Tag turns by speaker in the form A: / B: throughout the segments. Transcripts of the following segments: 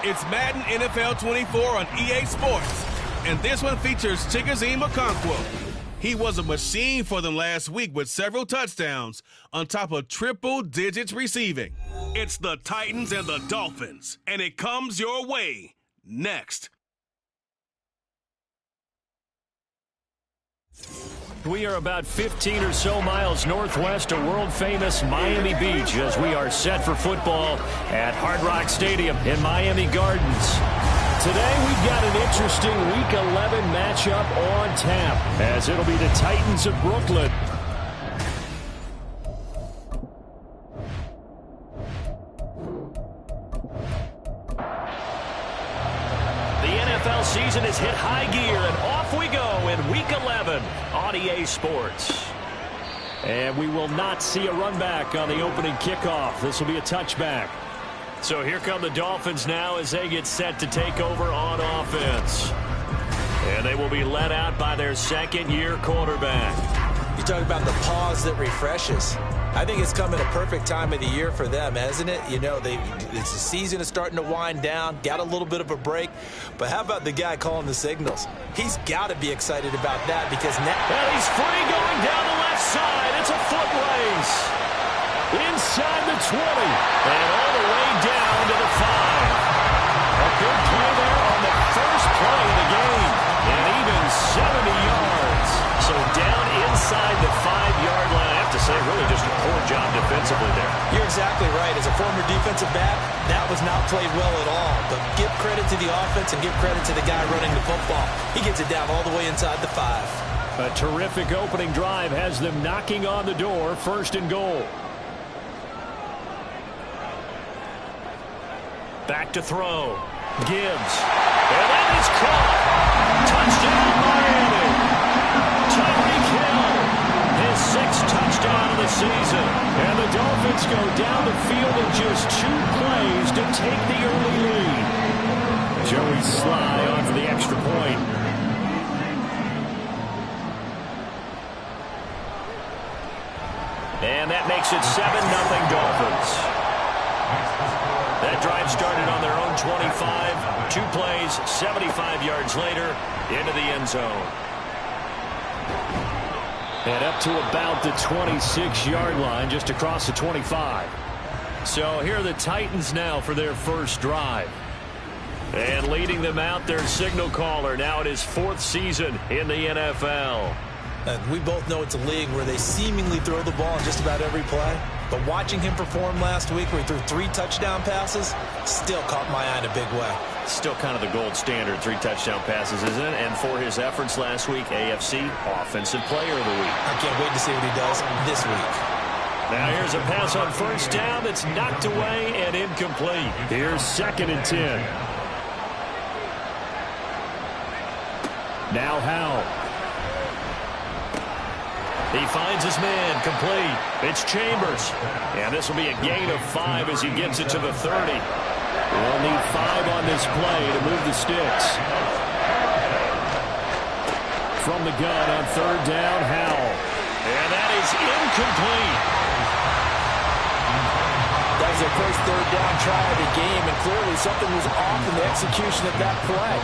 A: It's Madden NFL 24 on EA Sports, and this one features Chigozie Okonkwo. He was a machine for them last week with several touchdowns on top of triple digits receiving. It's the Titans and the Dolphins, and it comes your way next.
B: We are about 15 or so miles northwest of world-famous Miami Beach as we are set for football at Hard Rock Stadium in Miami Gardens. Today we've got an interesting Week 11 matchup on tap as it'll be the Titans of Brooklyn. NFL season has hit high gear, and off we go in Week 11 on EA Sports. And we will not see a run back on the opening kickoff. This will be a touchback. So here come the Dolphins now as they get set to take over on offense. And they will be led out by their second-year quarterback.
C: You talk about the pause that refreshes. I think it's come at a perfect time of the year for them, hasn't it? You know, it's the season is starting to wind down, got a little bit of a break. But how about the guy calling the signals? He's got to be excited about that because now...
B: And he's free going down the left side. It's a foot race. Inside the 20. And all the way down to the 5. A good play there on the first play of the game. And even 70 yards. So down inside the 5-yard line. I have to say, really just a poor job defensively there.
C: You're exactly right. As a former defensive back, that was not played well at all. But give credit to the offense and give credit to the guy running the football. He gets it down all the way inside the 5.
B: A terrific opening drive has them knocking on the door, 1st and goal. Back to throw. Gibbs. And that is caught. Touchdown, Miami. Tyreek Hill, his 6th touchdown of the season. And the Dolphins go down the field in just 2 plays to take the early lead. Joey Sly on for the extra point. And that makes it 7-0 Dolphins. That drive started on their own 25. 2 plays, 75 yards later, into the end zone. And up to about the 26-yard line, just across the 25. So here are the Titans now for their first drive. And leading them out, their signal caller, now in his 4th season in the NFL.
C: And we both know it's a league where they seemingly throw the ball in just about every play. But watching him perform last week where he threw 3 touchdown passes still caught my eye in a big way.
B: Still kind of the gold standard, 3 touchdown passes, isn't it? And for his efforts last week, AFC Offensive Player of the Week.
C: I can't wait to see what he does this week.
B: Now here's a pass on 1st down that's knocked away and incomplete. Here's 2nd and 10. Now Howell. He finds his man, complete. It's Chambers. And this will be a gain of 5 as he gets it to the 30. We'll need 5 on this play to move the sticks. From the gun on 3rd down, Howell. And that is incomplete.
C: That was their first 3rd down try of the game, and clearly something was off in the execution of that play.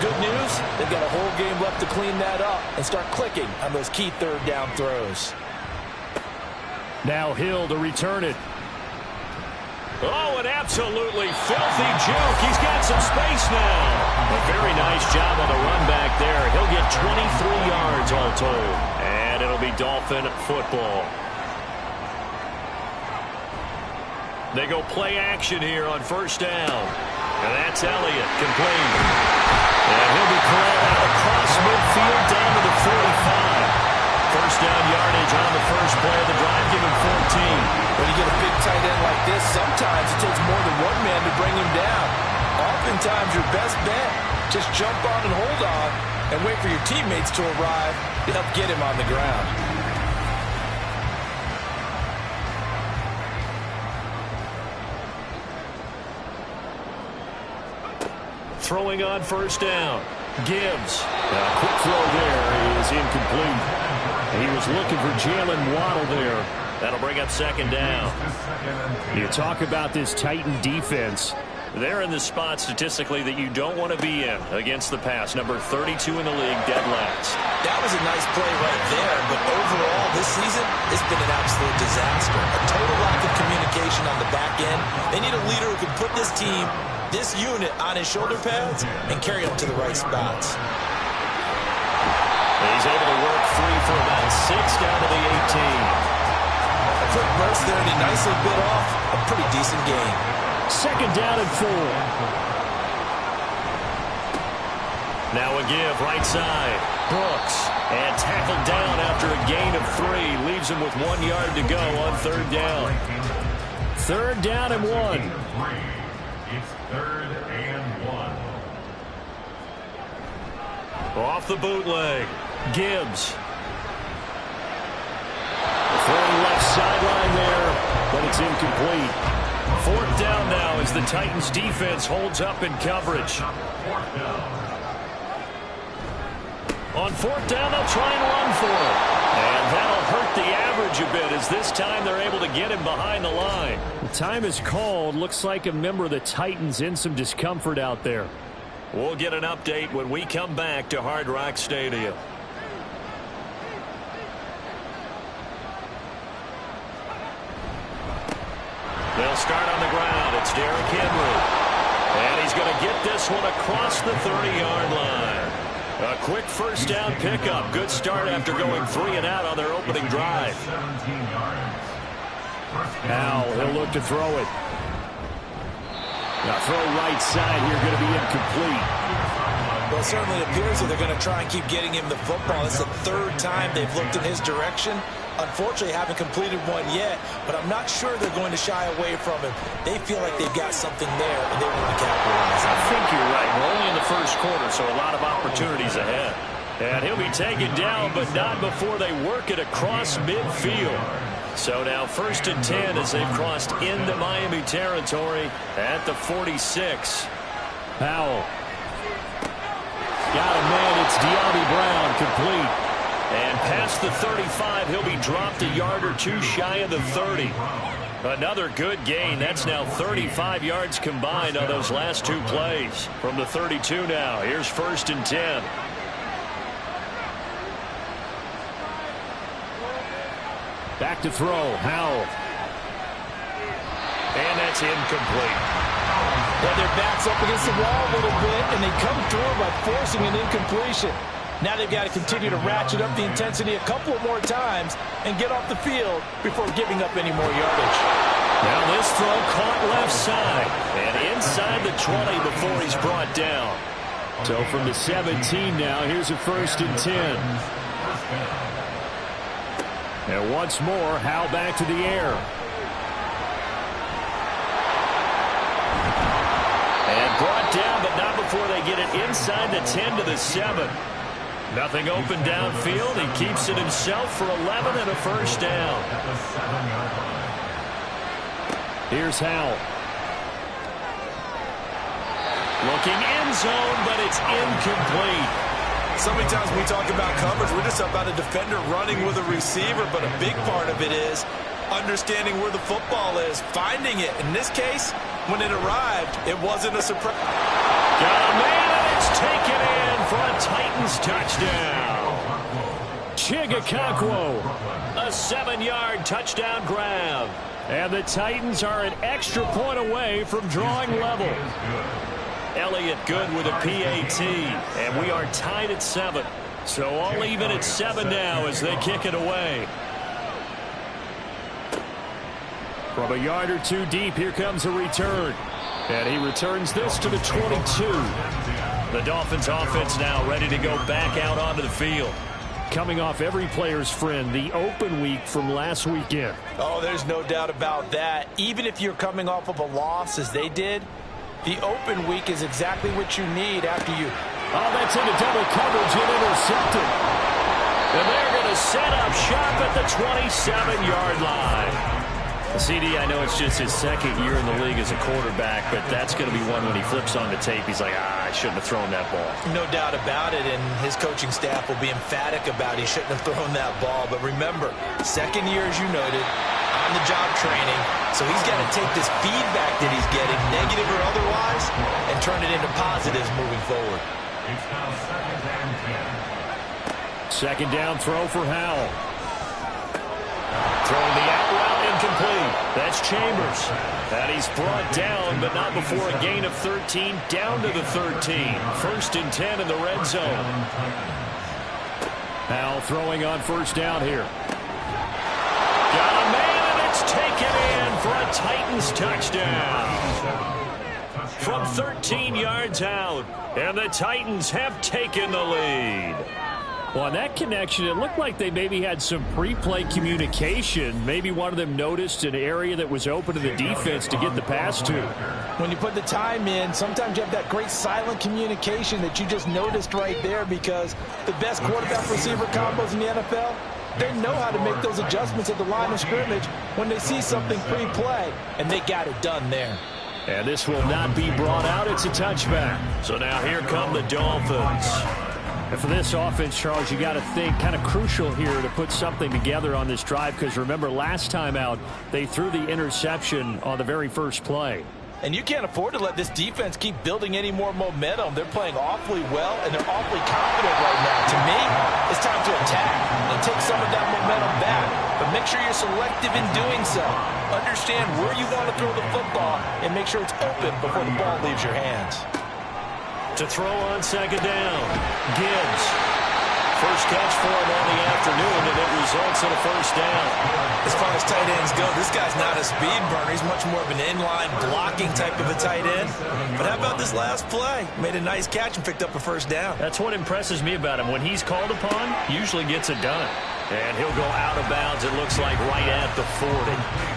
C: Good news, they've got a whole game left to clean that up and start clicking on those key 3rd down throws.
B: Now Hill to return it. Oh, an absolutely filthy juke. He's got some space now. A very nice job on the run back there. He'll get 23 yards all told. And it'll be Dolphin football. They go play action here on 1st down. And that's Elliott, complete. And he'll be called out across midfield down to the 45. 1st down yardage on the first play of the drive, give him 14.
C: When you get a big tight end like this, sometimes it takes more than one man to bring him down. Oftentimes your best bet, just jump on and hold on and wait for your teammates to arrive to help get him on the ground.
B: Throwing on 1st down. Gibbs. A quick throw there is incomplete. He was looking for Jalen Waddle there. That'll bring up 2nd down. You talk about this Titan defense. They're in the spot statistically that you don't want to be in against the pass. Number 32 in the league, dead last.
C: That was a nice play right there, but overall this season, it's been an absolute disaster. A total lack of communication on the back end. They need a leader who can put this team, this unit, on his shoulder pads and carry them to the right spots.
B: He's able to work free for about 6 down to the 18.
C: A quick burst there, and he nicely bit off a pretty decent gain.
B: 2nd down and 4. Now a give right side. Brooks. And tackled down after a gain of 3. Leaves him with 1 yard to go on 3rd down. 3rd down and 1.
D: It's 3rd and 1.
B: Off the bootleg. Gibbs. Throwing left sideline there, but it's incomplete. 4th down now as the Titans defense holds up in coverage. On 4th down, they'll try and run for it. And that'll hurt the average a bit as this time they're able to get him behind the line. The time is called. Looks like a member of the Titans in some discomfort out there. We'll get an update when we come back to Hard Rock Stadium. They'll start on the ground. It's Derrick Henry. And he's going to get this one across the 30-yard line. A quick 1st down pickup. Good start after going 3 and out on their opening drive. Now he'll look to throw it. Now throw right side here, going to be incomplete.
C: Well, it certainly appears that they're going to try and keep getting him the football. It's the 3rd time they've looked in his direction. Unfortunately, haven't completed one yet, but I'm not sure they're going to shy away from him. They feel like they've got something there, and they want to capitalize on it.
B: I think you're right. We're only in the 1st quarter, so a lot of opportunities ahead. And he'll be taken down, but not before they work it across midfield. So now 1st and 10 as they've crossed into Miami territory at the 46. Powell. Got a man. It's De'Ami Brown, complete. And past the 35, he'll be dropped a yard or 2 shy of the 30. Another good gain. That's now 35 yards combined on those last 2 plays. From the 32 now, here's 1st and 10. Back to throw, Howell. And that's incomplete.
E: Well, their back's up against the wall a little bit, and they come through by forcing an incompletion. Now they've got to continue to ratchet up the intensity a couple of more times and get off the field before giving up any more yardage.
B: Now this throw caught left side and inside the 20 before he's brought down. So from the 17 now, here's a 1st and 10. And once more, Howe back to the air. And brought down, but not before they get it inside the 10 to the 7. Nothing open downfield. He keeps it himself for 11 and a 1st down. Here's Howell. Looking end zone, but it's incomplete.
C: So many times when we talk about coverage, we're just about a defender running with a receiver, but a big part of it is understanding where the football is, finding it. In this case, when it arrived, it wasn't a surprise.
B: Got a man, and it's taken in for a Titans touchdown. Chigakakwo, a 7-yard touchdown grab. And the Titans are an extra point away from drawing level. Elliott good with a PAT, and we are tied at 7. So all even at 7 now as they kick it away. From a yard or 2 deep, here comes a return. And he returns this to the 22. The Dolphins offense now ready to go back out onto the field. Coming off every player's friend, the open week from last weekend.
C: Oh, there's no doubt about that. Even if you're coming off of a loss as they did, the open week is exactly what you need after you.
B: Oh, that's into double coverage and intercepted. And they're going to set up shop at the 27-yard line. CD, I know it's just his 2nd year in the league as a quarterback, but that's going to be one when he flips on the tape. He's like, I shouldn't have thrown that ball.
C: No doubt about it, and his coaching staff will be emphatic about he shouldn't have thrown that ball. But remember, 2nd year, as you noted, on-the-job training. So he's got to take this feedback that he's getting, negative or otherwise, and turn it into positives moving forward.
D: It's now 2nd and 10.
B: Second down throw for Howell. Throwing the out route incomplete. That's Chambers. And he's brought down, but not before a gain of 13, down to the 13. 1st and 10 in the red zone. Howell throwing on first down here. Got a man, and it's taken in for a Titans touchdown. From 13 yards out, and the Titans have taken the lead. Well, on that connection, it looked like they maybe had some pre-play communication. Maybe one of them noticed an area that was open to the defense to get the pass to.
E: When you put the time in, sometimes you have that great silent communication that you just noticed right there, because the best quarterback-receiver combos in the NFL, they know how to make those adjustments at the line of scrimmage when they see something pre-play, and they got it done there.
B: And this will not be brought out. It's a touchback. So now here come the Dolphins. And for this offense, Charles, you got to think kind of crucial here to put something together on this drive, because remember last time out they threw the interception on the very first play.
E: And you can't afford to let this defense keep building any more momentum. They're playing awfully well, and they're awfully confident right now. To me, it's time to attack and take some of that momentum back. But make sure you're selective in doing so. Understand where you want to throw the football and make sure it's open before the ball leaves your hands.
B: To throw on second down, Gibbs. First catch for him on the afternoon, and it results in a first down.
C: As far as tight ends go, this guy's not a speed burner. He's much more of an inline blocking type of a tight end. But how about this last play? Made a nice catch and picked up a first down.
B: That's what impresses me about him. When he's called upon, usually gets it done. And he'll go out of bounds, it looks like, right at the 40.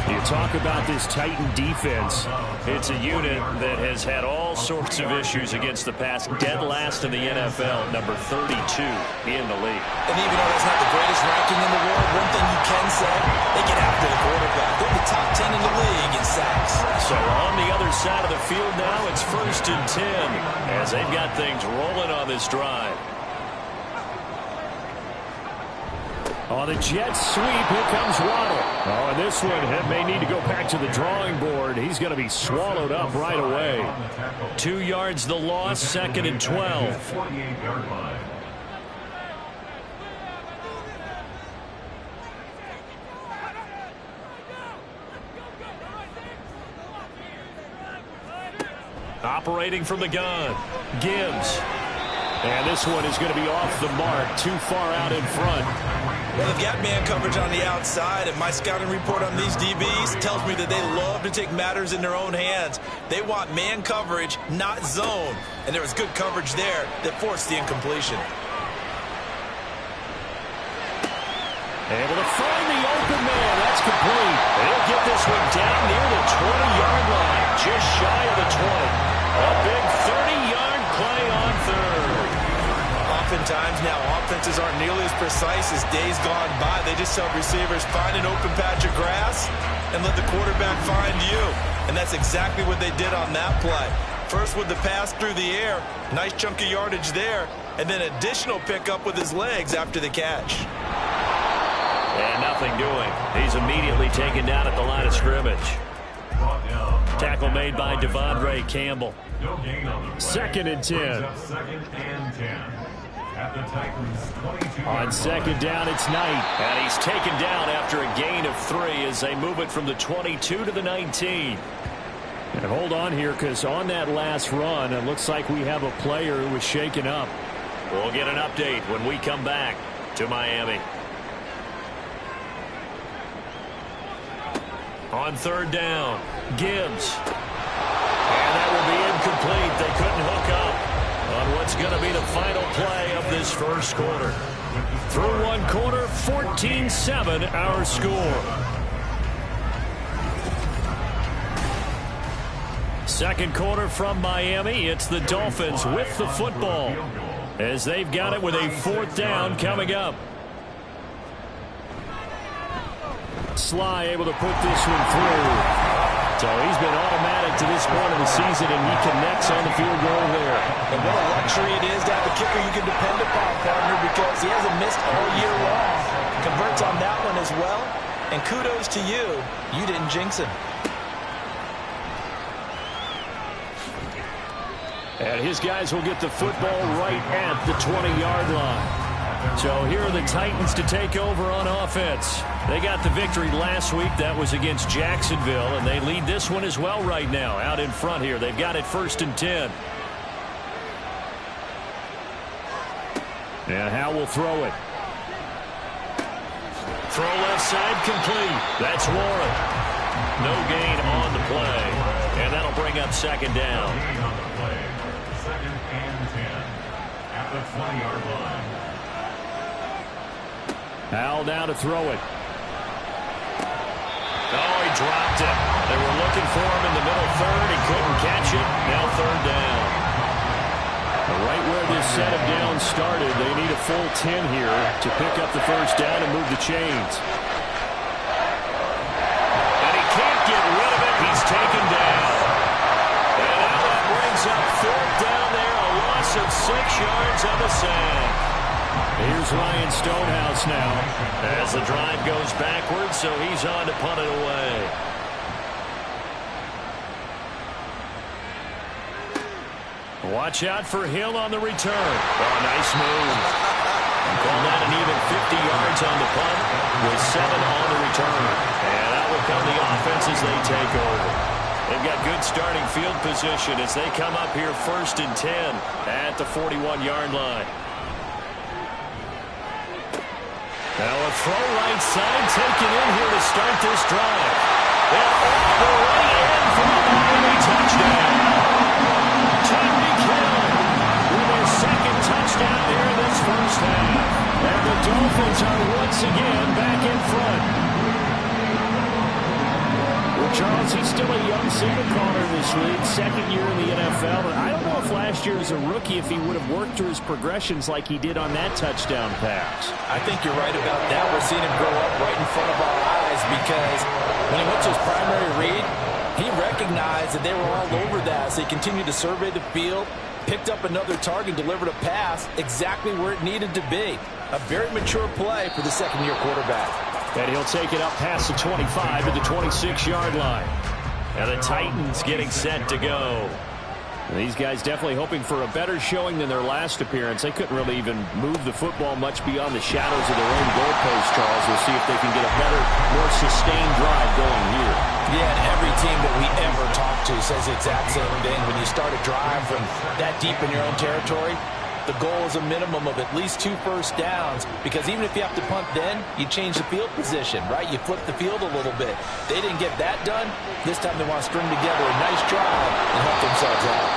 B: You talk about this Titan defense. It's a unit that has had all sorts of issues against the pass. Dead last in the NFL, number 32 in the league.
C: And even though that's not the greatest ranking in the world, one thing you can say, they get after the quarterback. They're the top 10 in the league in sacks.
B: So on the other side of the field now, it's 1st and 10 as they've got things rolling on this drive. On the jet sweep, here comes Waddle. Oh, and this one may need to go back to the drawing board. He's going to be swallowed up right away. 2 yards the loss, 2nd and 12.
D: 48-yard line.
B: Operating from the gun, Gibbs. And this one is going to be off the mark, too far out in front.
C: Well, they've got man coverage on the outside, and my scouting report on these DBs tells me that they love to take matters in their own hands. They want man coverage, not zone. And there was good coverage there that forced the incompletion.
B: Able to find the open man. That's complete. They'll get this one down near the 20-yard line, just shy of the 20. A big 30-yard play on third.
C: Oftentimes now offenses aren't nearly as precise as days gone by. They just tell receivers, find an open patch of grass and let the quarterback find you. And that's exactly what they did on that play. First with the pass through the air, nice chunk of yardage there, and then additional pickup with his legs after the catch.
B: And nothing doing. He's immediately taken down at the line of scrimmage. Tackle made by Devondre Campbell. 2nd and 10.
D: 2nd and 10. At the Titans, 22.
B: On second down, it's Knight. And he's taken down after a gain of 3 as they move it from the 22 to the 19. And hold on here, because on that last run, it looks like we have a player who was shaken up. We'll get an update when we come back to Miami. On third down, Gibbs. And that will be incomplete. They couldn't hook up on what's going to be the final play of this first quarter. Through one quarter, 14-7 our score. Second quarter from Miami. It's the Dolphins with the football as they've got it with a 4th down coming up. Sly able to put this one through. So he's been automatic to this point of the season, and he connects on the field goal there.
E: And what a luxury it is to have a kicker you can depend upon, partner, because he hasn't missed all year long. Converts on that one as well.
C: And kudos to you. You didn't jinx him.
B: And his guys will get the football right at the 20-yard line. So here are the Titans to take over on offense. They got the victory last week. That was against Jacksonville, and they lead this one as well right now out in front here. They've got it 1st and 10. And Howe will throw it. Throw left side complete. That's Warren. No gain on the play. And that'll bring up 2nd down.
D: Gain on the play. 2nd and 10 at the 20-yard line.
B: Howe now to throw it. Oh, he dropped it. They were looking for him in the middle third. He couldn't catch it. Now 3rd down. Right where this set of downs started, they need a full 10 here to pick up the 1st down and move the chains. And he can't get rid of it. He's taken down. And now that brings up 4th down there, a loss of 6 yards on the sack. Here's Ryan Stonehouse now as the drive goes backwards, so he's on to punt it away. Watch out for Hill on the return. Oh, nice move. Call that an even 50 yards on the punt with 7 on the return. And out will come the offense as they take over. They've got good starting field position as they come up here 1st and 10 at the 41-yard line. Now a throw right side taken in here to start this drive. And all the way in for a Miami touchdown. Tyreek Hill with their 2nd touchdown here in this 1st half. And the Dolphins are once again back in front. Well, Charles, he's still a young signal caller in this league, 2nd year in the NFL. But I don't know if last year as a rookie if he would have worked through his progressions like he did on that touchdown pass.
E: I think you're right about that. We're seeing him grow up right in front of our eyes because when he went to his primary read, he recognized that they were all over that. So he continued to survey the field, picked up another target, delivered a pass exactly where it needed to be. A very mature play for the 2nd-year quarterback.
B: And he'll take it up past the 25 to the 26-yard line. And the Titans getting set to go. And these guys definitely hoping for a better showing than their last appearance. They couldn't really even move the football much beyond the shadows of their own goalpost, Charles. We'll see if they can get a better, more sustained drive going here.
E: Yeah, and every team that we ever talk to says the exact same thing. When you start a drive from that deep in your own territory, the goal is a minimum of at least 2 first downs, because even if you have to punt then, you change the field position, right? You flip the field a little bit. They didn't get that done. This time they want to string together a nice drive and help themselves out.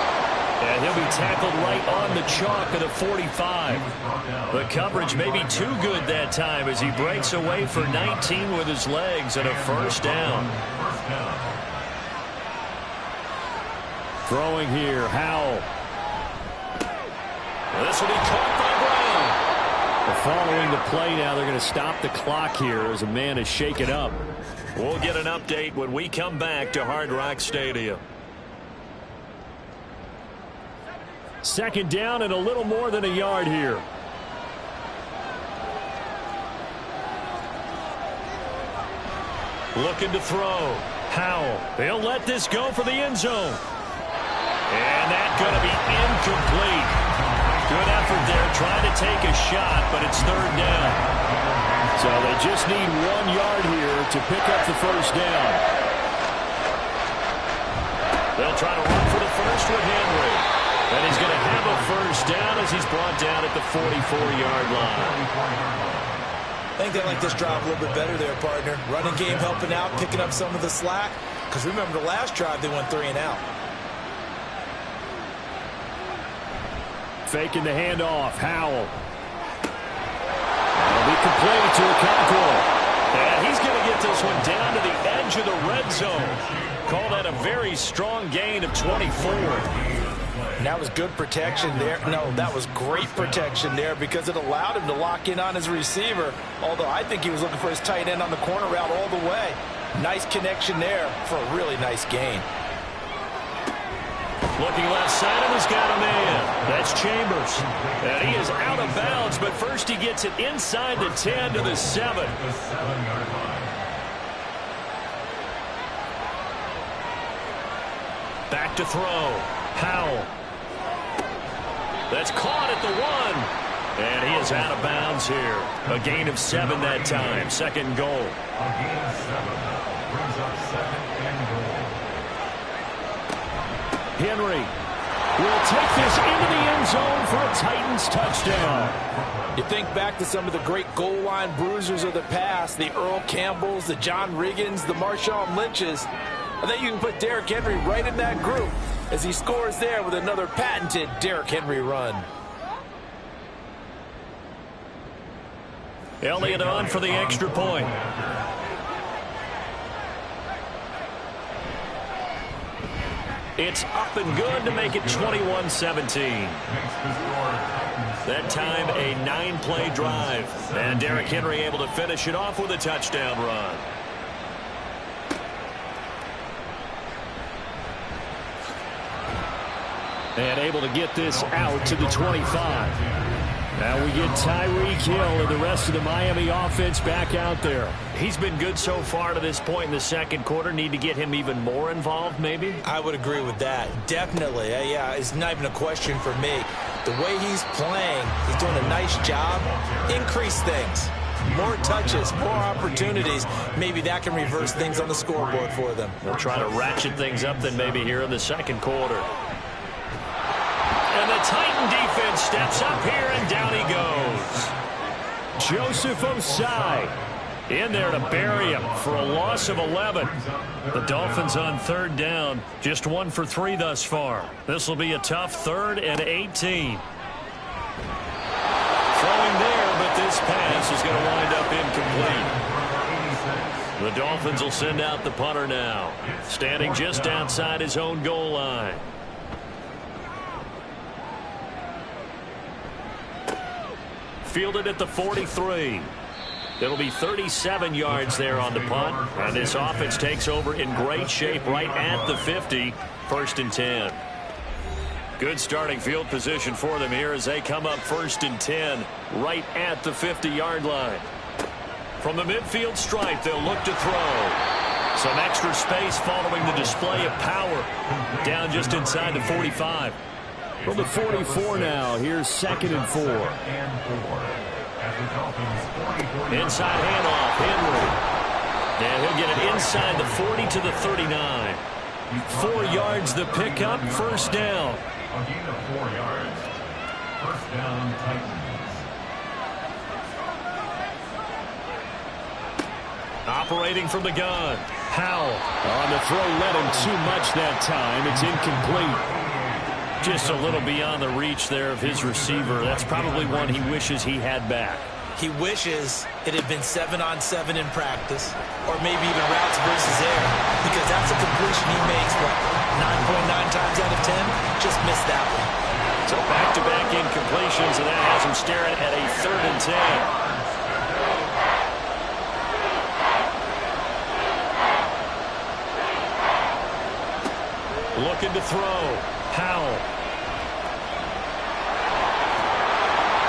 B: And he'll be tackled right on the chalk of the 45. The coverage may be too good that time as he breaks away for 19 with his legs and a 1st down. Throwing here, Howell. This will be caught by Brown. Following the play now, they're going to stop the clock here as a man is shaken up. We'll get an update when we come back to Hard Rock Stadium. 2nd down and a little more than a yard here. Looking to throw. Howell. They'll let this go for the end zone. And that's going to be incomplete. Good effort there, trying to take a shot, but it's 3rd down. So they just need 1 yard here to pick up the 1st down. They'll try to run for the 1st with Henry. And he's going to have a 1st down as he's brought down at the 44-yard line.
C: I think they like this drive a little bit better there, partner. Running game helping out, picking up some of the slack. Because remember the last drive, they went 3 and out.
B: Faking the handoff. Howell. That'll be complete to Okonkwo. And he's going to get this one down to the edge of the red zone. Call that a very strong gain of 24.
E: And that was good protection there. No, that was great protection there because it allowed him to lock in on his receiver. Although I think he was looking for his tight end on the corner route all the way. Nice connection there for a really nice gain.
B: Looking left side, and he's got a man. That's Chambers. And he is out of bounds, but first he gets it inside the 10 to the 7. Back to throw. Howell. That's caught at the 1. And he is out of bounds here. A gain of 7 that time. Second and goal.
D: A gain of 7 brings up second and goal.
B: Henry will take this into the end zone for a Titans touchdown.
E: You think back to some of the great goal line bruisers of the past, the Earl Campbells, the John Riggins, the Marshawn Lynches. I think you can put Derrick Henry right in that group as he scores there with another patented Derrick Henry run.
B: Elliott on for the extra point. It's up and good to make it 21-17. That time a 9-play drive. And Derrick Henry able to finish it off with a touchdown run. And able to get this out to the 25. Now we get Tyreek Hill and the rest of the Miami offense back out there. He's been good so far to this point in the second quarter. Need to get him even more involved, maybe?
C: I would agree with that. Definitely. Yeah, it's not even a question for me. The way he's playing, he's doing a nice job. Increase things. More touches, more opportunities. Maybe that can reverse things on the scoreboard for them.
B: They'll try to ratchet things up then maybe here in the second quarter. And the Titan defense steps up here, and down he goes. Joseph Osai in there to bury him for a loss of 11. The Dolphins on third down, just 1 for 3 thus far. This will be a tough 3rd and 18. Throwing there, but this pass is going to wind up incomplete. The Dolphins will send out the punter now, standing just outside his own goal line. Fielded at the 43. It'll be 37 yards there on the punt. And this offense takes over in great shape right at the 50. 1st and 10. Good starting field position for them here as they come up 1st and 10 right at the 50-yard line. From the midfield stripe, they'll look to throw. Some extra space following the display of power. Down just inside the 45. From the 44 now, here's 2nd and 4. Inside handoff, Henry. And he'll get it inside the 40 to the 39. 4 yards the pickup, 1st down.
D: A gain of 4 yards. 1st down, Titans.
B: Operating from the gun. Howell on the throw, led him too much that time. It's incomplete. Just a little beyond the reach there of his receiver. That's probably one he wishes he had back.
C: He wishes it had been 7-on-7 in practice, or maybe even routes versus air, because that's a completion he makes, what, 9.9 times out of 10? Just missed that one.
B: So back-to-back incompletions, and that has him staring at a 3rd and 10. Looking to throw. Howell.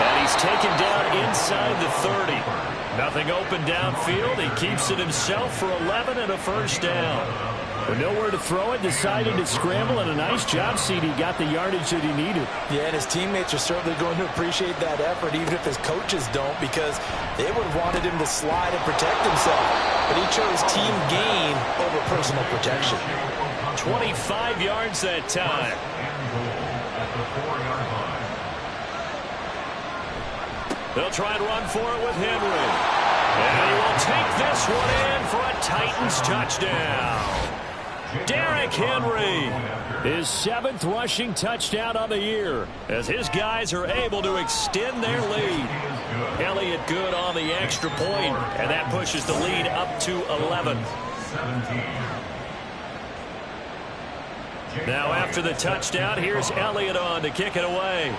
B: And he's taken down inside the 30. Nothing open downfield. He keeps it himself for 11 and a 1st down. With nowhere to throw it, decided to scramble, and a nice job, CD. Got the yardage that he needed.
E: Yeah, and his teammates are certainly going to appreciate that effort, even if his coaches don't, because they would have wanted him to slide and protect himself. But he chose team gain over personal protection.
B: 25 yards that time. They'll try and run for it with Henry. And he will take this one in for a Titans touchdown. Derrick Henry, his 7th rushing touchdown of the year, as his guys are able to extend their lead. Elliott good on the extra point, and that pushes the lead up to 11. Now after the touchdown, here's Elliott on to kick it away.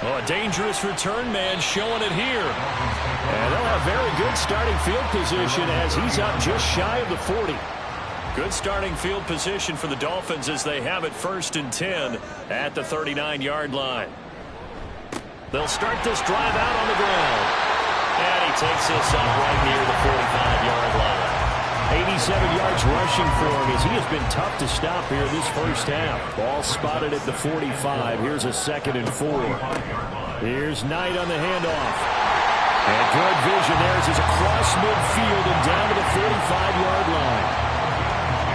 B: Oh, a dangerous return man showing it here. And they'll have very good starting field position as he's up just shy of the 40. Good starting field position for the Dolphins as they have it 1st and 10 at the 39-yard line. They'll start this drive out on the ground. And he takes this up right near the 45-yard line. 87 yards rushing for him as he has been tough to stop here this first half. Ball spotted at the 45. Here's a 2nd and 4. Here's Knight on the handoff. And good vision there as he's across midfield and down to the 45-yard line.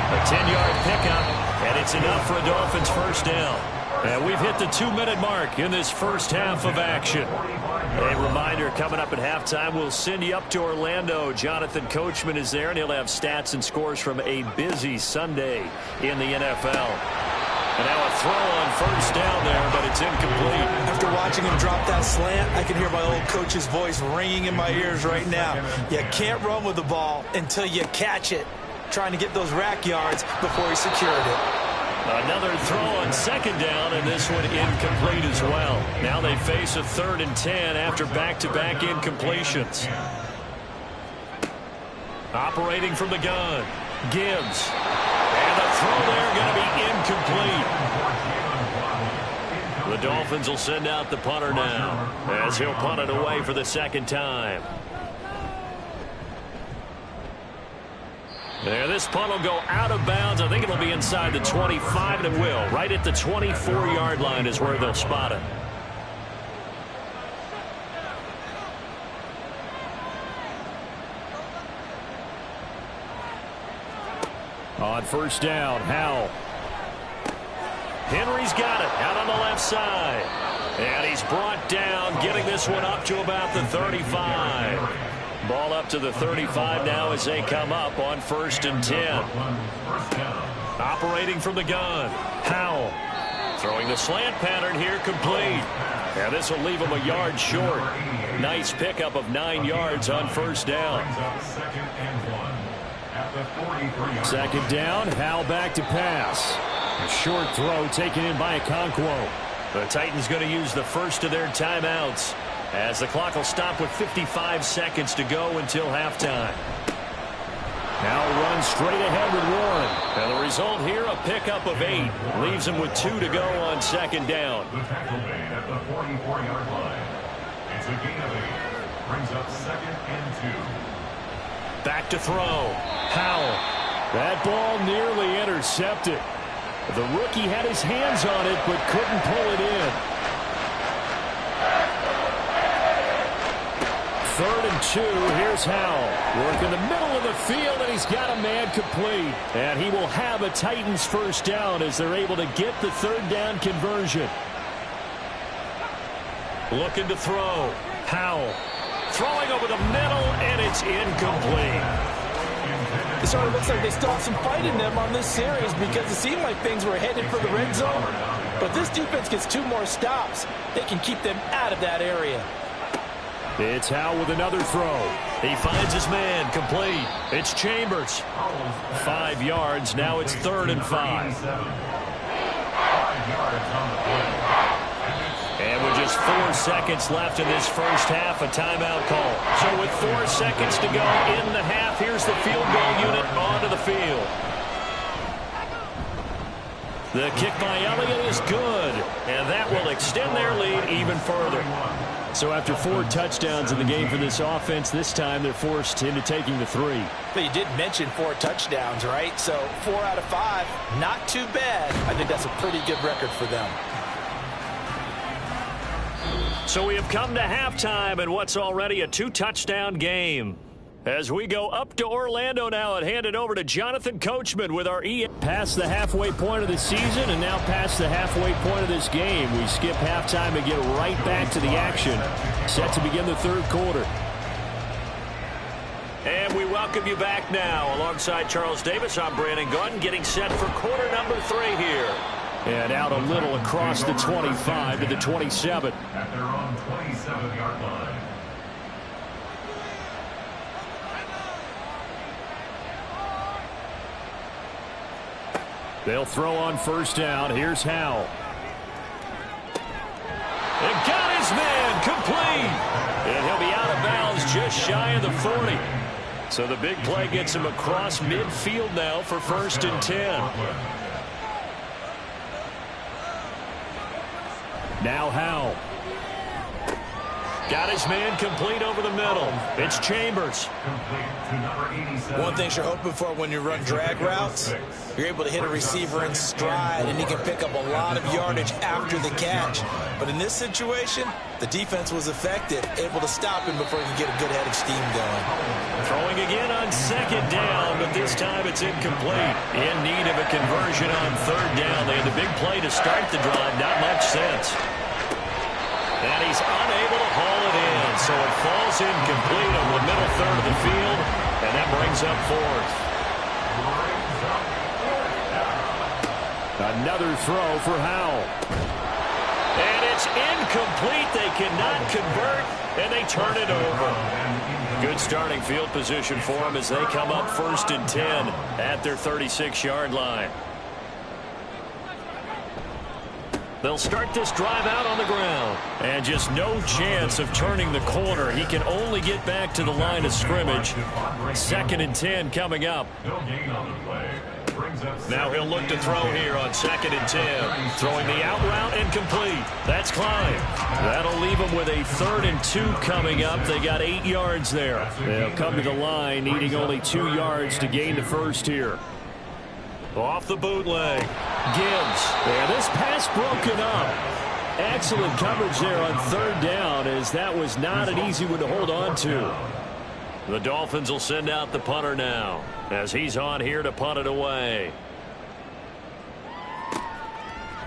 B: A 10-yard pickup, and it's enough for a Dolphins first down. And we've hit the 2-minute mark in this first half of action. A reminder, coming up at halftime, we'll send you up to Orlando. Jonathan Coachman is there, and he'll have stats and scores from a busy Sunday in the NFL. And now a throw on first down there, but it's incomplete.
E: After watching him drop that slant, I can hear my old coach's voice ringing in my ears right now. You can't run with the ball until you catch it. Trying to get those rack yards before he secured it.
B: Another throw on 2nd down, and this one incomplete as well. Now they face a 3rd and 10 after back-to-back incompletions. Operating from the gun, Gibbs. And the throw there going to be incomplete. The Dolphins will send out the punter now as he'll punt it away for the 2nd time. There, this punt will go out of bounds. I think it'll be inside the 25, and it will. Right at the 24-yard line is where they'll spot it. On first down, Howell. Henry's got it out on the left side. And he's brought down, getting this one up to about the 35. Ball up to the 35 now as they come up on 1st and 10. Operating from the gun, Howell. Throwing the slant pattern here, complete. And this will leave him a yard short. Nice pickup of 9 yards on first down. 2nd down, Howell back to pass. A short throw taken in by Okonkwo. The Titans going to use the first of their timeouts, as the clock will stop with 55 seconds to go until halftime. Now runs straight ahead with Warren. And the result here, a pickup of 8. Leaves him with 2 to go on 2nd down.
D: The tackle made at the 44-yard line. It's a gain of 8. Brings up 2nd and 2.
B: Back to throw. Howell. That ball nearly intercepted. The rookie had his hands on it but couldn't pull it in. 3rd and 2. Here's Howell. Work in the middle of the field, and he's got a man complete. And he will have a Titans first down as they're able to get the 3rd down conversion. Looking to throw. Howell. Throwing over the middle, and it's incomplete.
E: It sort of looks like they still have some fight in them on this series because it seemed like things were headed for the red zone. But this defense gets 2 more stops. They can keep them out of that area.
B: It's Howell with another throw. He finds his man, complete. It's Chambers. 5 yards. Now it's 3rd and 5. And with just 4 seconds left in this first half, a timeout call. So with 4 seconds to go in the half, here's the field goal unit onto the field. The kick by Elliott is good, and that will extend their lead even further. So after 4 touchdowns in the game for this offense, this time they're forced into taking the 3.
E: But you did mention 4 touchdowns, right? So 4 out of 5, not too bad. I think that's a pretty good record for them.
B: So we have come to halftime in what's already a 2-touchdown game. As we go up to Orlando now and hand it over to Jonathan Coachman with our EA. Past the halfway point of the season and now past the halfway point of this game. We skip halftime and get right back to the action. Set to begin the 3rd quarter. And we welcome you back now. Alongside Charles Davis, I'm Brandon Gunn, getting set for quarter number 3 here. And out a little across the 25 to the 27.
D: At their own 27-yard line.
B: They'll throw on first down. Here's Howell. And got his man complete. And he'll be out of bounds just shy of the 40. So the big play gets him across midfield now for 1st and 10. Now Howell. Got his man complete over the middle. It's Chambers.
C: One thing you're hoping for when you run drag routes, you're able to hit a receiver in stride, and he can pick up a lot of yardage after the catch. But in this situation, the defense was effective, able to stop him before he could get a good head of steam going.
B: Throwing again on second down, but this time it's incomplete. In need of a conversion on third down. They had the big play to start the drive. Not much sense. And he's unable to haul it in, so it falls incomplete on the middle third of the field, and that brings up fourth. Another throw for Howell. And it's incomplete. They cannot convert, and they turn it over. Good starting field position for them as they come up 1st and 10 at their 36-yard line. They'll start this drive out on the ground. And just no chance of turning the corner. He can only get back to the line of scrimmage. 2nd and 10 coming up. Now he'll look to throw here on 2nd and 10. Throwing the out route incomplete. That's Klein. That'll leave him with a 3rd and 2 coming up. They got 8 yards there. They'll come to the line needing only 2 yards to gain the first here. Off the bootleg. Gibbs. There, this pass broken up. Excellent coverage there on 3rd down, as that was not an easy one to hold on to. The Dolphins will send out the punter now, as he's on here to punt it away.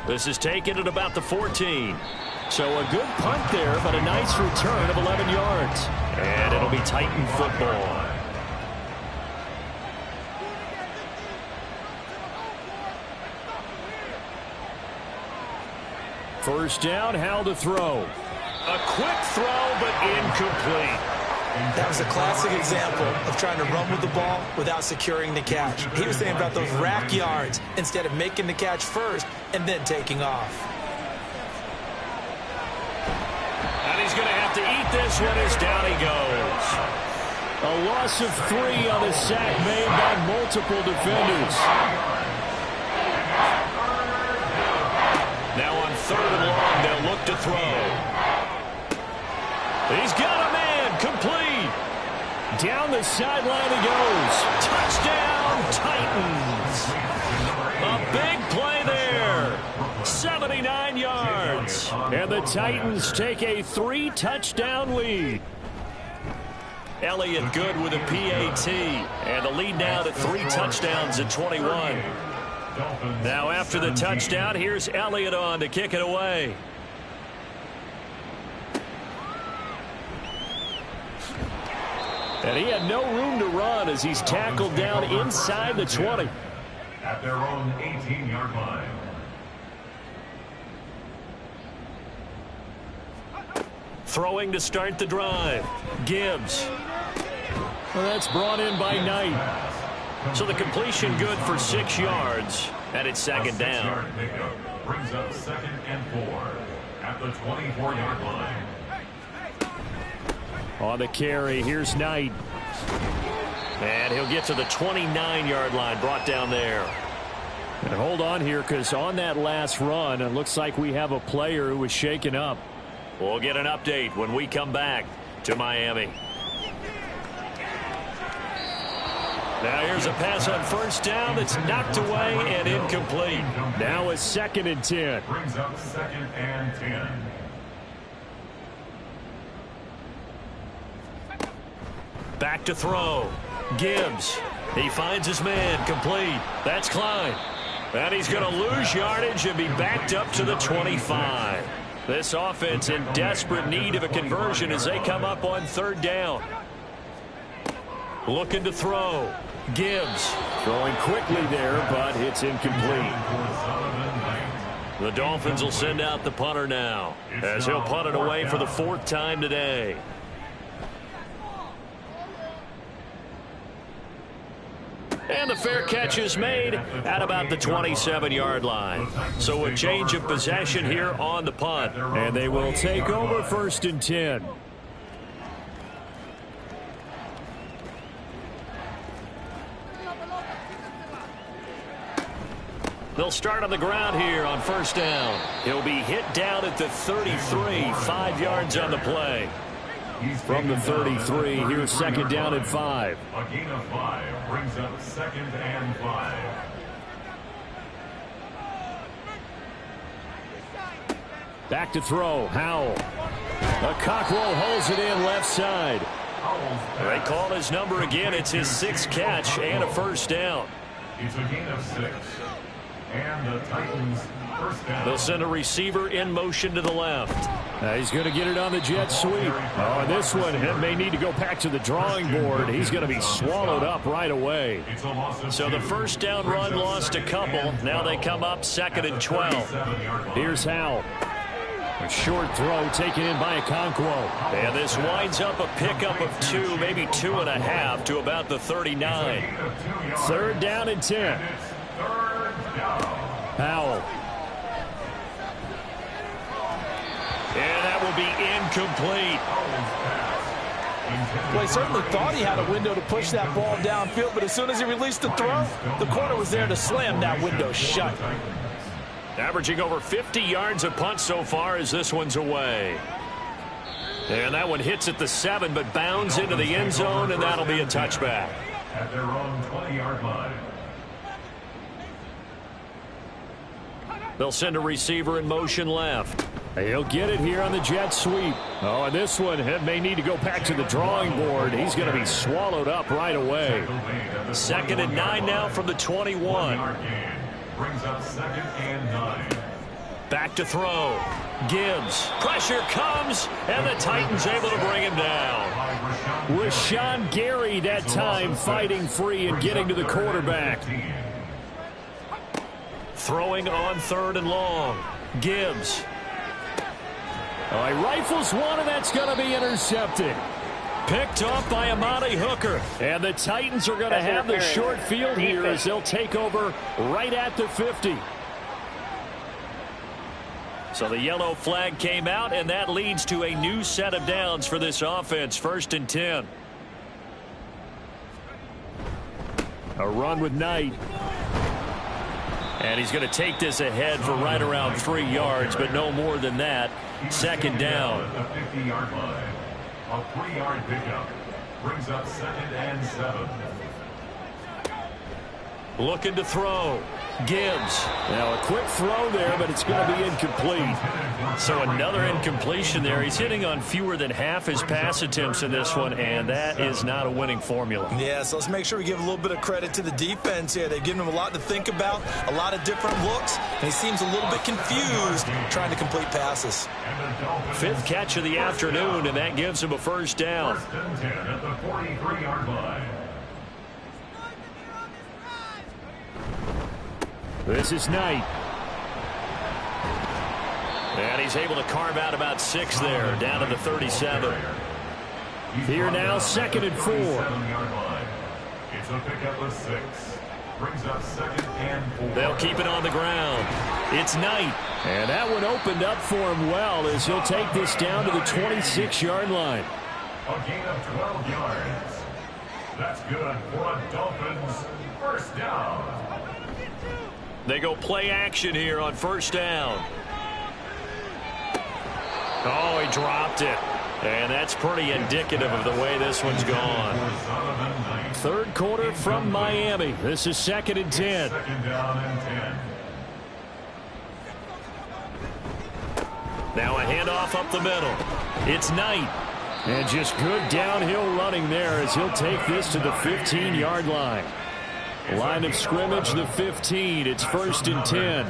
B: This is taken at about the 14. So a good punt there, but a nice return of 11 yards. And it'll be Titan football. First down, Howell to throw. A quick throw, but incomplete.
C: That was a classic example of trying to run with the ball without securing the catch. He was thinking about those rack yards instead of making the catch first and then taking off.
B: And he's going to have to eat this one as down he goes. A loss of 3 on a sack made by multiple defenders. Now on 3rd and long, they'll look to throw. He's got a man, complete. Down the sideline he goes. Touchdown, Titans. A big play there. 79 yards. And the Titans take a 3-touchdown lead. Elliott good with a PAT. And the lead now to 3 touchdowns at 21. Now after the touchdown, here's Elliott on to kick it away. And he had no room to run as he's tackled down inside the 20.
D: At their own 18-yard line.
B: Throwing to start the drive. Gibbs. Well, that's brought in by Knight. So the completion good for 6 yards, and it's 2nd down.
D: Pickup brings up 2nd and 4 at the 24-yard line.
B: On the carry, here's Knight. And he'll get to the 29-yard line, brought down there. And hold on here, because on that last run, it looks like we have a player who was shaken up. We'll get an update when we come back to Miami. Now here's a pass on 1st down that's knocked away and incomplete. Now it's 2nd and 10.
D: Brings up 2nd and 10.
B: Back to throw. Gibbs. He finds his man, complete. That's Klein. And he's going to lose yardage and be backed up to the 25. This offense in desperate need of a conversion as they come up on 3rd down. Looking to throw. Gibbs throwing quickly there, but it's incomplete. The Dolphins will send out the punter now as he'll punt it away for the 4th time today. And the fair catch is made at about the 27-yard line. So a change of possession here on the punt. And they will take over 1st and 10. They'll start on the ground here on 1st down. He'll be hit down at the 33, 5 yards on the play. from the 33. Here's second down and 5.
D: A gain of 5 brings up second and 5.
B: Back to throw. Howell. A Cockrell holds it in left side. They call his number again. It's his 6th catch and a first down.
D: It's a gain of 6. And the Titans first down.
B: They'll send a receiver in motion to the left. He's going to get it on the jet sweep. Oh, and this one may need to go back to the drawing board. He's going to be swallowed up right away. So the first down run lost a couple. Now they come up 2nd and 12. Here's Howell. A short throw taken in by Okonkwo. And this winds up a pickup of 2, maybe 2.5 to about the 39. 3rd down and 10. Howell. And that will be incomplete.
E: Well, he certainly thought he had a window to push that ball downfield, but as soon as he released the throw, the corner was there to slam that window shut.
B: Averaging over 50 yards a punt so far as this one's away. And that one hits at the 7, but bounds into the end zone, and that'll be a touchback.
D: At their own 20-yard line.
B: They'll send a receiver in motion left. He'll get it here on the jet sweep. Oh, and this one may need to go back to the drawing board. He's going to be swallowed up right away. 2nd and 9 now from the 21.
D: Brings up 2nd and 9.
B: Back to throw. Gibbs. Pressure comes, and the Titans able to bring him down. Rashawn Gary that time fighting free and getting to the quarterback. Throwing on 3rd and long. Gibbs. Oh, he rifles one, and that's going to be intercepted. Picked off by Amani Hooker. And the Titans are going to have the short field here as they'll take over right at the 50. So the yellow flag came out, and that leads to a new set of downs for this offense. 1st and 10. A run with Knight. And he's going to take this ahead for right around 3 yards, but no more than that. 2nd down.
D: At the 50-yard line. A 3-yard pickup brings up 2nd and 7.
B: Looking to throw. Gibbs. Now a quick throw there, but it's going to be incomplete. So another incompletion there. He's hitting on fewer than half his pass attempts in this one, and that is not a winning formula.
C: Yeah, so let's make sure we give a little bit of credit to the defense here. They've given him a lot to think about, a lot of different looks, and he seems a little bit confused trying to complete passes.
B: 5th catch of the afternoon, and that gives him a first down.
D: 1st and 10 at the 43-yard line.
B: This is Knight. And he's able to carve out about 6 there, down to the 37. Here now, 2nd and 4.
D: It's a pickup of 6. Brings up 2nd and 4.
B: They'll keep it on the ground. It's Knight. And that one opened up for him well as he'll take this down to the 26-yard line.
D: A gain of 12 yards. That's good for a Dolphins first down.
B: They go play action here on 1st down. Oh, he dropped it. And that's pretty indicative of the way this one's gone. 3rd quarter from Miami. This is 2nd and 10.
D: 2nd down and 10.
B: Now a handoff up the middle. It's Knight. And just good downhill running there as he'll take this to the 15-yard line. Line of scrimmage, the 15. It's 1st and 10.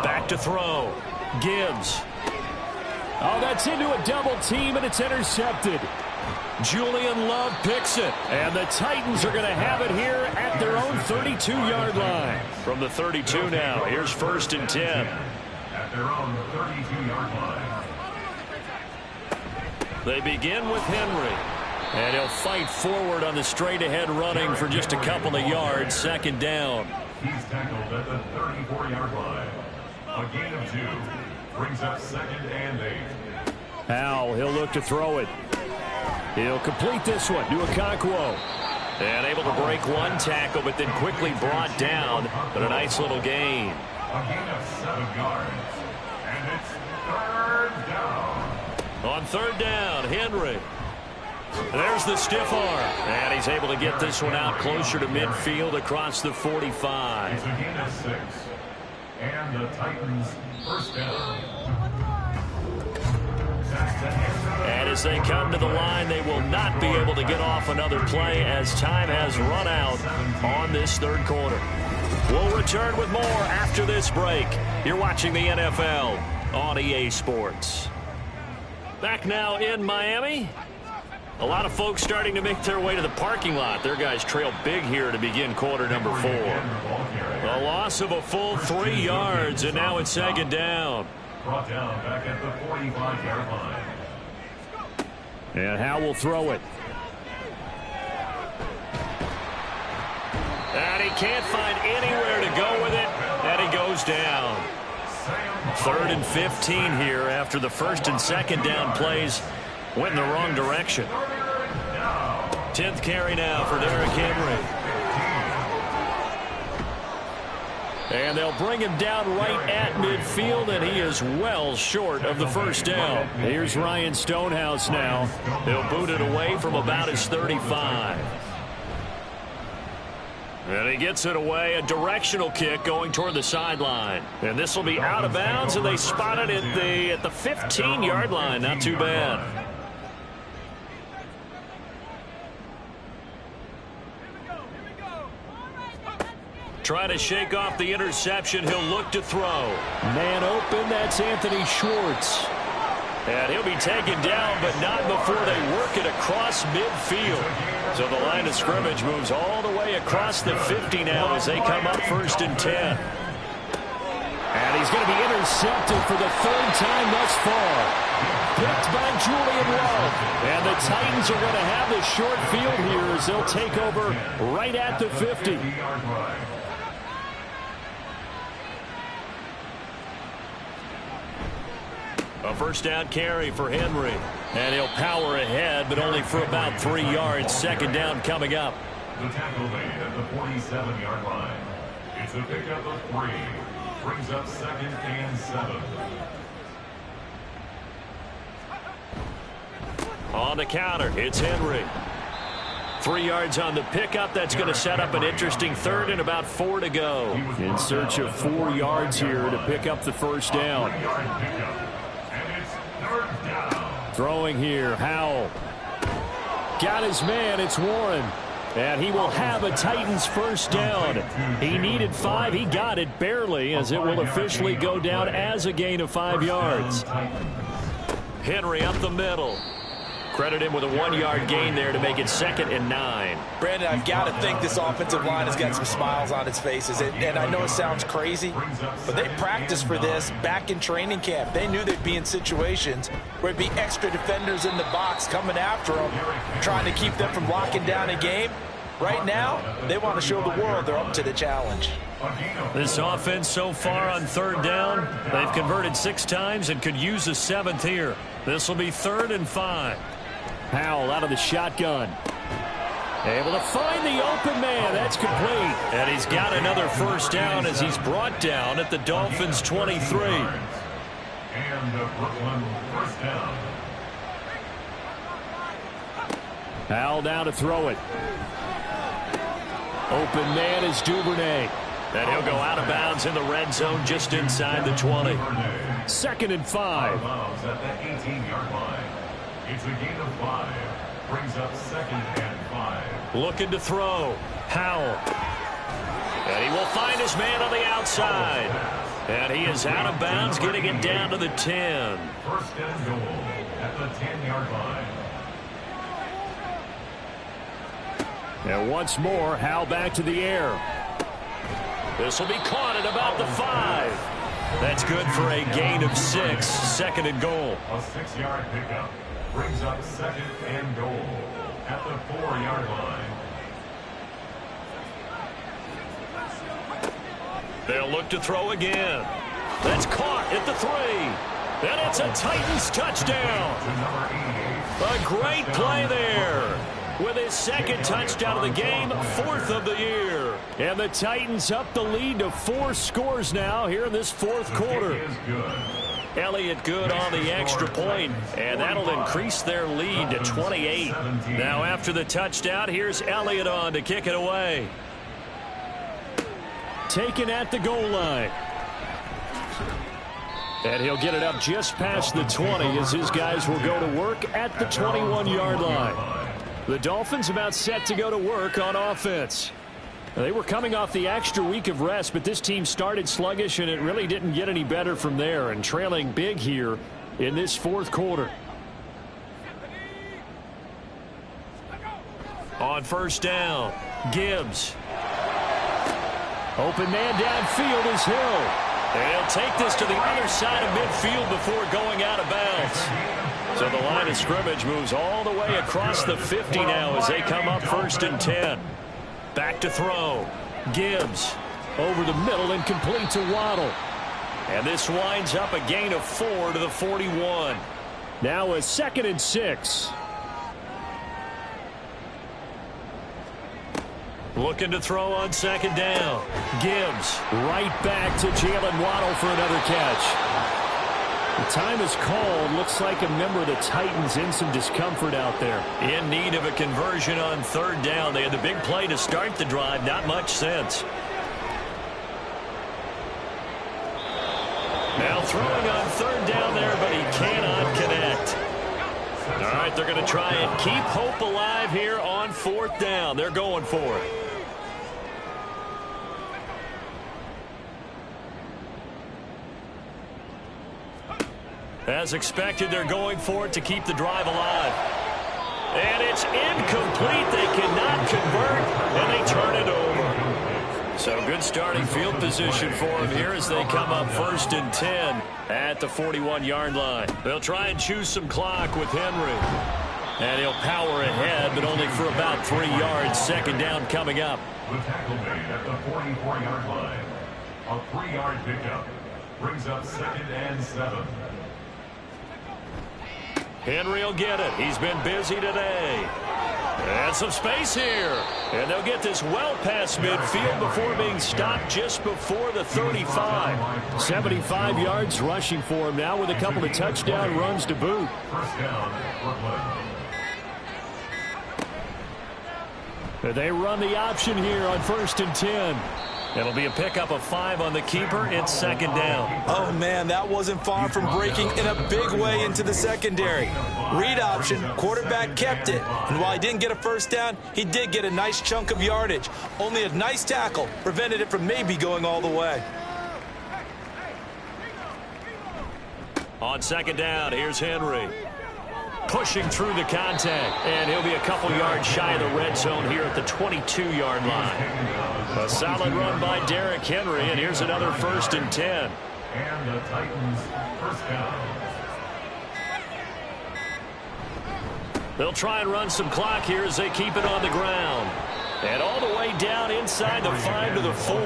B: Back to throw. Gibbs. Oh, that's into a double team, and it's intercepted. Julian Love picks it. And the Titans are going to have it here at their own 32-yard line. From the 32 now, here's 1st and 10.
D: At their own 32-yard line.
B: They begin with Henry. And he'll fight forward on the straight-ahead running for just a couple of yards. 2nd down.
D: He's tackled at the 34-yard line. A gain of 2. Brings up 2nd and 8.
B: Howell, he'll look to throw it. He'll complete this one to Okonkwo. And able to break one tackle, but then quickly brought down. But a nice little gain.
D: A gain of 7 yards. And it's 3rd down.
B: On third down, Henry. There's the stiff arm. And he's able to get this one out closer to midfield across the 45.
D: It's a gain of 6. And the Titans first down.
B: And as they come to the line, they will not be able to get off another play as time has run out on this third quarter. We'll return with more after this break. You're watching the NFL on EA Sports. Back now in Miami. A lot of folks starting to make their way to the parking lot. Their guys trail big here to begin quarter number 4. A loss of a full 3 yards, and now it's second down.
D: Brought down back at the 45-yard line.
B: And Howe will throw it. And he can't find anywhere to go with it, and he goes down. 3rd and 15 here after the first and second down plays went in the wrong direction. 10th carry now for Derrick Henry. And they'll bring him down right at midfield, and he is well short of the first down. Here's Ryan Stonehouse now. He'll boot it away from about his 35. And he gets it away, a directional kick going toward the sideline. And this will be out of bounds, and they spot it at the 15-yard line. Not too bad. Trying to shake off the interception. He'll look to throw. Man open, that's Anthony Schwartz. And he'll be taken down, but not before they work it across midfield. So the line of scrimmage moves all the way across the 50 now as they come up 1st and 10. And he's going to be intercepted for the 3rd time thus far. Picked by Julian Love. And the Titans are going to have the short field here as they'll take over right at the 50. A first down carry for Henry. And he'll power ahead, but only for about 3 yards. Second down coming up.
D: The tackle made at the 47-yard line. It's a pickup of 3. Brings up 2nd and 7.
B: On the counter, it's Henry. 3 yards on the pickup. That's going to set up an interesting 3rd and about 4 to go. In search of 4 yards here to pick up the first down. Throwing here, Howell. Got his man, it's Warren. And he will have a Titans first down. He needed 5, he got it barely, as it will officially go down as a gain of 5 yards. Henry up the middle. Credit him with a 1-yard gain there to make it 2nd and 9.
E: Brandon, I've got to think this offensive line has got some smiles on its faces. And I know it sounds crazy, but they practiced for this back in training camp. They knew they'd be in situations where it'd be extra defenders in the box coming after them, trying to keep them from locking down a game. Right now, they want to show the world they're up to the challenge.
B: This offense so far on 3rd down, they've converted 6 times and could use a 7th here. This will be 3rd and 5. Howell out of the shotgun. Able to find the open man. That's complete. And he's got another first down as he's brought down at the Dolphins' 23.
D: And the Brooklyn first down.
B: Howell down to throw it. Open man is Duvernay. And he'll go out of bounds in the red zone just inside the 20. 2nd and 5.
D: At the 18-yard line. It's a gain of 5. Brings up 2nd and 5.
B: Looking to throw. Howell. And he will find his man on the outside. And he is out of bounds, getting it down to the 10.
D: 1st and goal at the 10-yard line.
B: And once more, Howell back to the air. This will be caught at about the 5. That's good for a gain of 6. 2nd and goal.
D: A 6-yard pickup. Brings up 2nd and goal at the 4-yard line.
B: They'll look to throw again. That's caught at the 3. And it's a Titans touchdown. A great play there. With his 2nd touchdown of the game, 4th of the year. And the Titans up the lead to 4 scores now here in this 4th quarter.
D: Is good.
B: Elliott good on the extra point, and that'll increase their lead to 28. Now after the touchdown, here's Elliott on to kick it away. Taken at the goal line. And he'll get it up just past the 20 as his guys will go to work at the 21-yard line. The Dolphins about set to go to work on offense. They were coming off the extra week of rest, but this team started sluggish, and it really didn't get any better from there, and trailing big here in this fourth quarter. On first down, Gibbs. Open man downfield is Hill. And he'll take this to the other side of midfield before going out of bounds. So the line of scrimmage moves all the way across the 50 now as they come up 1st and 10. Back to throw. Gibbs over the middle and complete to Waddle. And this winds up a gain of 4 to the 41. Now a 2nd and 6. Looking to throw on 2nd down. Gibbs right back to Jalen Waddle for another catch. The time is called. Looks like a member of the Titans in some discomfort out there. In need of a conversion on 3rd down. They had the big play to start the drive. Not much sense. Now throwing on 3rd down there, but he cannot connect. All right, they're going to try and keep hope alive here on 4th down. They're going for it. As expected, they're going for it to keep the drive alive. And it's incomplete. They cannot convert, and they turn it over. So good starting field position for them here as they come up 1st and 10 at the 41-yard line. They'll try and choose some clock with Henry. And he'll power ahead, but only for about 3 yards. 2nd down coming up.
D: The tackle made at the 44-yard line. A 3-yard pickup brings up 2nd and 7.
B: Henry will get it. He's been busy today. And some space here. And they'll get this well past midfield before being stopped just before the 35. 75 yards rushing for him now with a couple of touchdown runs to boot.
D: First down, Brooklyn.
B: They run the option here on 1st and 10. It'll be a pickup of 5 on the keeper. It's 2nd down.
C: Oh, man, that wasn't far from breaking in a big way into the secondary. Read option, quarterback kept it. And while he didn't get a first down, he did get a nice chunk of yardage. Only a nice tackle prevented it from maybe going all the way.
B: On 2nd down, here's Henry. Pushing through the contact, and he'll be a couple yards shy of the red zone here at the 22-yard line. A solid run by Derrick Henry, and here's another 1st and 10.
D: And the Titans first down.
B: They'll try and run some clock here as they keep it on the ground. And all the way down inside the 5 to the 4.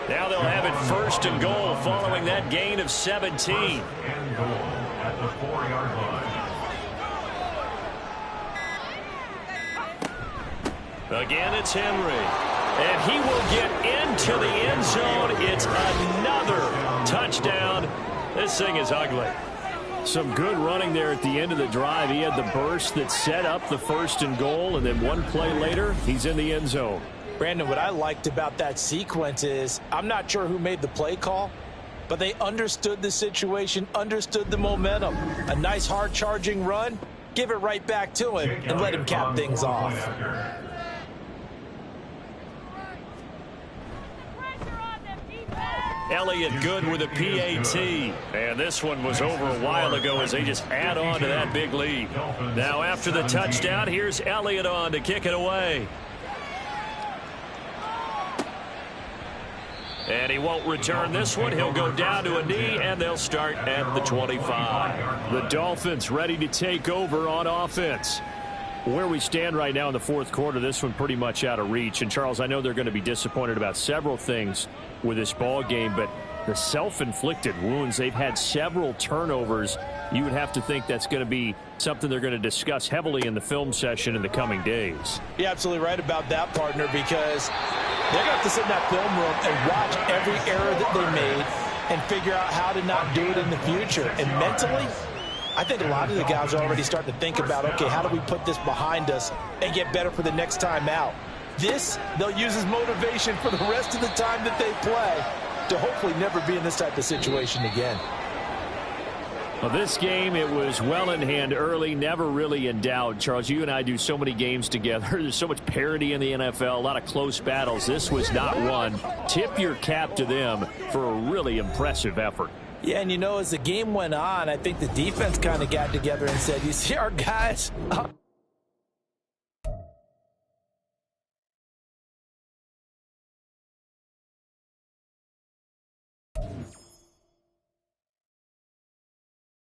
B: Now they'll have it 1st and goal following that gain of 17.
D: And goal at the 4-yard line.
B: Again, it's Henry. And he will get into the end zone. It's another touchdown. This thing is ugly. Some good running there at the end of the drive. He had the burst that set up the 1st and goal, and then one play later, he's in the end zone.
E: Brandon, what I liked about that sequence is I'm not sure who made the play call, but they understood the situation, understood the momentum. A nice hard-charging run, give it right back to him, and let him cap things off.
B: Elliott good with a PAT. And this one was over a while ago as they just add on to that big lead. Now after the touchdown, here's Elliott on to kick it away. And he won't return this one. He'll go down to a knee, and they'll start at the 25. The Dolphins ready to take over on offense. Where we stand right now in the fourth quarter, this one pretty much out of reach. And, Charles, I know they're going to be disappointed about several things with this ball game, but the self-inflicted wounds, they've had several turnovers. You would have to think that's going to be something they're going to discuss heavily in the film session in the coming days.
E: You're absolutely right about that, partner, because they're going to have to sit in that film room and watch every error that they made and figure out how to not do it in the future. And mentally, I think a lot of the guys are already starting to think about, okay, how do we put this behind us and get better for the next time out? This, they'll use as motivation for the rest of the time that they play to hopefully never be in this type of situation again.
B: Well, this game, it was well in hand early, never really in doubt. Charles, you and I do so many games together. There's so much parity in the NFL, a lot of close battles. This was not one. Tip your cap to them for a really impressive effort.
E: Yeah, and you know, as the game went on, I think the defense kind of got together and said, you see our guys